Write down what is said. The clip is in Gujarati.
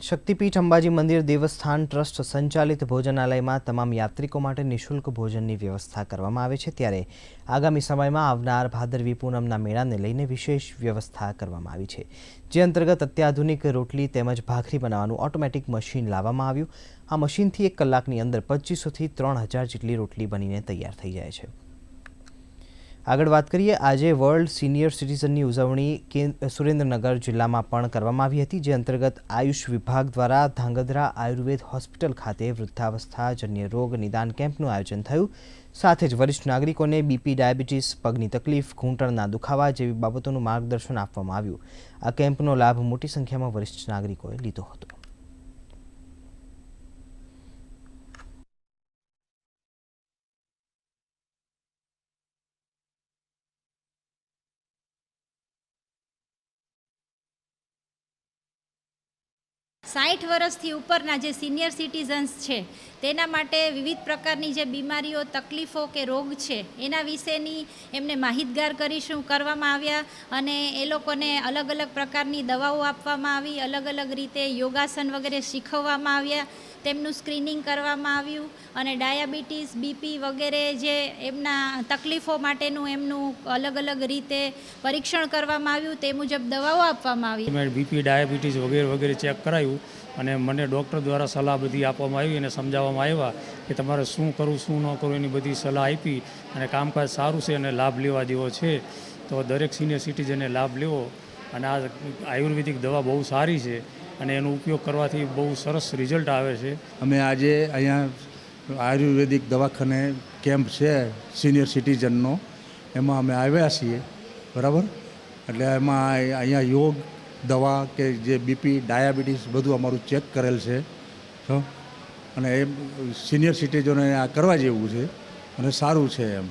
શક્તિપીઠ અંબાજી મંદિર દેવસ્થાન ટ્રસ્ટ સંચાલિત ભોજનાલયમાં તમામ યાત્રિકો માટે નિઃશુલ્ક ભોજનની વ્યવસ્થા કરવામાં આવે છે। ત્યારે આગામી સમયમાં આવનાર ભાદરવી પૂનમના મેળાને લઈને વિશેષ વ્યવસ્થા કરવામાં આવી છે, જે અંતર્ગત અત્યાધુનિક રોટલી તેમજ ભાખરી બનાવવાનું ઓટોમેટિક મશીન લાવવામાં આવ્યું। આ મશીનથી 1 કલાકની અંદર 2500થી 3000 જેટલી રોટલી બનીને તૈયાર થઈ જાય છે। આગળ વાત કરીએ, આજે વર્લ્ડ સિનિયર સિટીઝનની ઉજવણી સુરેન્દ્રનગર જિલ્લામાં પણ કરવામાં આવી હતી, જે અંતર્ગત આયુષ વિભાગ દ્વારા ધાંગધ્રા આયુર્વેદ હોસ્પિટલ ખાતે વૃદ્ધાવસ્થાજન્ય રોગ નિદાન કેમ્પનું આયોજન થયું। સાથે જ વરિષ્ઠ નાગરિકોને બીપી, ડાયાબિટીસ, પગની તકલીફ, ઘૂંટણના દુખાવા જેવી બાબતોનું માર્ગદર્શન આપવામાં આવ્યું। આ કેમ્પનો લાભ મોટી સંખ્યામાં વરિષ્ઠ નાગરિકોએ લીધો હતો। साठ वर्षथी उपरना जे सीनियर सिटीजन्स छे तेना माटे विविध प्रकारनी जे बीमारीओ तकलीफो के रोग छे एना विशेनी एमने माहितगार करीशुं करवामां आव्या अने ए लोकोने अलग अलग प्रकारनी दवाओ आपवामां आवी, अलग अलग रीते योगासन वगैरे शीखववामां आव्या, तेमनुं स्क्रीनिंग करवामां आव्युं अने डायाबिटीस, बीपी वगैरे जे एमना तकलीफो माटेनुं एमनुं अलग अलग रीते परीक्षण करवामां आव्युं, ते मुजब दवाओ आपवामां आवी। बीपी, डायाबिटीस वगैरह वगैरह चेक करायुं અને મને ડૉક્ટર દ્વારા સલાહ બધી આપવામાં આવી અને સમજાવવામાં આવ્યા કે તમારે શું કરવું શું ન કરવું એની બધી સલાહ આપી અને કામકાજ સારું છે અને લાભ લેવા જેવો છે, તો દરેક સિનિયર સિટીઝને લાભ લેવો અને આ આયુર્વેદિક દવા બહુ સારી છે અને એનો ઉપયોગ કરવાથી બહુ સરસ રિઝલ્ટ આવે છે। અમે આજે અહીંયા આયુર્વેદિક દવાખાને કેમ્પ છે સિનિયર સિટીઝનનો, એમાં અમે આવ્યા છીએ, બરાબર। એટલે એમાં અહીંયા યોગ દવા કે જે બીપી, ડાયાબિટીસ બધું અમારું ચેક કરેલ છે અને એ સિનિયર સિટીઝનોને આ કરવા જેવું છે અને સારું છે એમ।